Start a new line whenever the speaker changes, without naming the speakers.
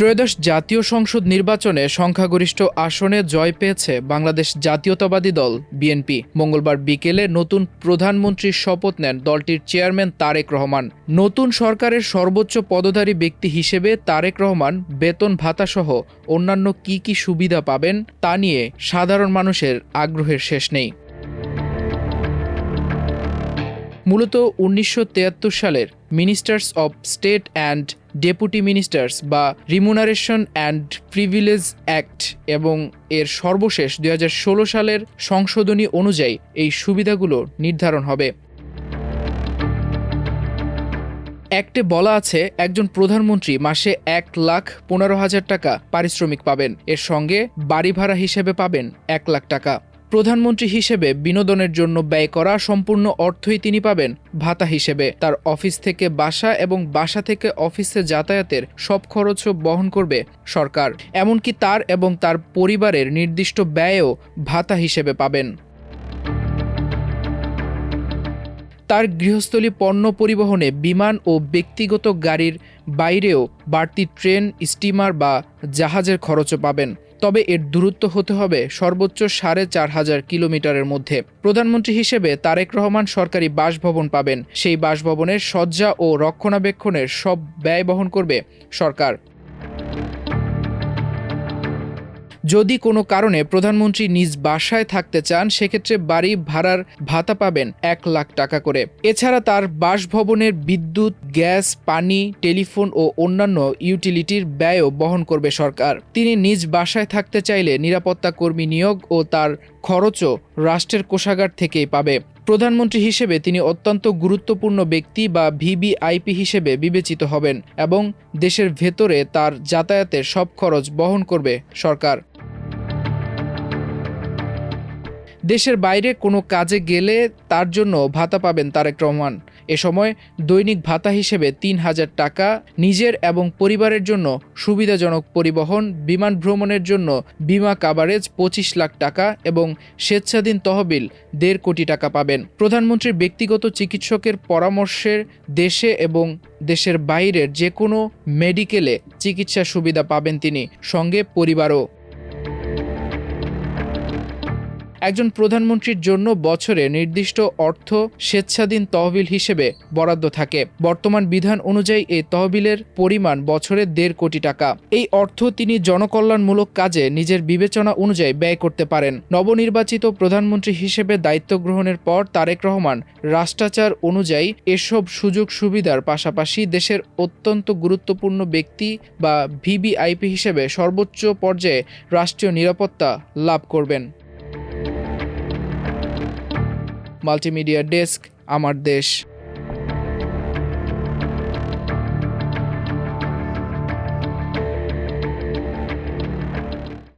ত্রয়োদশ জাতীয় সংসদ নির্বাচনে সংখ্যাগরিষ্ঠ আসনে জয় পেয়েছে বাংলাদেশ জাতীয়তাবাদী দল বিএনপি। মঙ্গলবার বিকেলে নতুন প্রধানমন্ত্রীর শপথ নেন দলটির চেয়ারম্যান তারেক রহমান। নতুন সরকারের সর্বোচ্চ পদধারী ব্যক্তি হিসেবে তারেক রহমান বেতন ভাতাসহ অন্যান্য কি সুবিধা পাবেন তা নিয়ে সাধারণ মানুষের আগ্রহের শেষ নেই। মূলত ১৯৭৩ সালের ministers of state and deputy ministers বা রিমুনারেশন অ্যান্ড প্রিভিলেজ অ্যাক্ট এবং এর সর্বশেষ ২০১৬ সালের সংশোধনী অনুযায়ী এই সুবিধাগুলো নির্ধারণ হবে। অ্যাক্টে বলা আছে, একজন প্রধানমন্ত্রী মাসে ১,১৫,০০০ টাকা পারিশ্রমিক পাবেন। এর সঙ্গে বাড়ি ভাড়া হিসেবে পাবেন ১ লাখ টাকা। প্রধানমন্ত্রী হিসেবে বিনোদনের জন্য ব্যয় করা সম্পূর্ণ অর্থই তিনি পাবেন ভাতা হিসেবে। তার অফিস থেকে বাসা এবং বাসা থেকে অফিসে যাতায়াতের সব খরচও বহন করবে সরকার। এমনকি তার এবং তার পরিবারের নির্দিষ্ট ব্যয়ও ভাতা হিসেবে পাবেন। তার গৃহস্থলী পণ্য পরিবহনে বিমান ও ব্যক্তিগত গাড়ির বাইরেও বাড়তি ট্রেন, স্টিমার বা জাহাজের খরচও পাবেন। তবে এর দূরত্ব হতে হবে সর্বোচ্চ ৪,৫০০ কিলোমিটারের মধ্যে। প্রধানমন্ত্রী হিসেবে তারেক রহমান সরকারি বাসভবন পাবেন। সেই বাসভবনের সজ্জা ও রক্ষণাবেক্ষণের সব ব্যয় বহন করবে সরকার। যদি কোনো কারণে প্রধানমন্ত্রী নিজ বাসায় থাকতে চান, সেক্ষেত্রে বাড়ি ভাড়ার ভাতা পাবেন ১ লাখ টাকা করে। এছাড়া তার বাসভবনের বিদ্যুৎ, গ্যাস, পানি, টেলিফোন ও অন্যান্য ইউটিলিটির ব্যয়ও বহন করবে সরকার। তিনি নিজ বাসায় থাকতে চাইলে নিরাপত্তা কর্মী নিয়োগ ও তার খরচও রাষ্ট্রের কোষাগার থেকেই পাবে। প্রধানমন্ত্রী হিসেবে তিনি অত্যন্ত গুরুত্বপূর্ণ ব্যক্তি বা ভিভিআইপি হিসেবে বিবেচিত হবেন এবং দেশের ভেতরে তার যাতায়াতের সব খরচ বহন করবে সরকার। দেশের বাইরে কোনো কাজে গেলে তার জন্য ভাতা পাবেন তারেক রহমান। এ সময় দৈনিক ভাতা হিসেবে ৩,০০০ টাকা, নিজের এবং পরিবারের জন্য সুবিধাজনক পরিবহন, বিমান ভ্রমণের জন্য বিমা কাভারেজ ২৫ লাখ টাকা এবং স্বেচ্ছাধীন তহবিল ১.৫ কোটি টাকা পাবেন। প্রধানমন্ত্রীর ব্যক্তিগত চিকিৎসকের পরামর্শের দেশে এবং দেশের বাইরের যে কোনো মেডিকেলে চিকিৎসা সুবিধা পাবেন তিনি, সঙ্গে পরিবারও। একজন প্রধানমন্ত্রীর জন্য বছরে নির্দিষ্ট অর্থ স্বেচ্ছাধীন তহবিল হিসেবে বরাদ্দ থাকে। বর্তমান বিধান অনুযায়ী এই তহবিলের পরিমাণ বছরে ১.৫ কোটি টাকা। এই অর্থ তিনি জনকল্যাণমূলক কাজে নিজের বিবেচনা অনুযায়ী ব্যয় করতে পারেন। নবনির্বাচিত প্রধানমন্ত্রী হিসেবে দায়িত্ব গ্রহণের পর তারেক রহমান রাষ্ট্রাচার অনুযায়ী এসব সুযোগ সুবিধার পাশাপাশি দেশের অত্যন্ত গুরুত্বপূর্ণ ব্যক্তি বা ভিভিআইপি হিসেবে সর্বোচ্চ পর্যায়ে রাষ্ট্রীয় নিরাপত্তা লাভ করবেন। মাল্টিমিডিয়া ডেস্ক, আমার দেশ।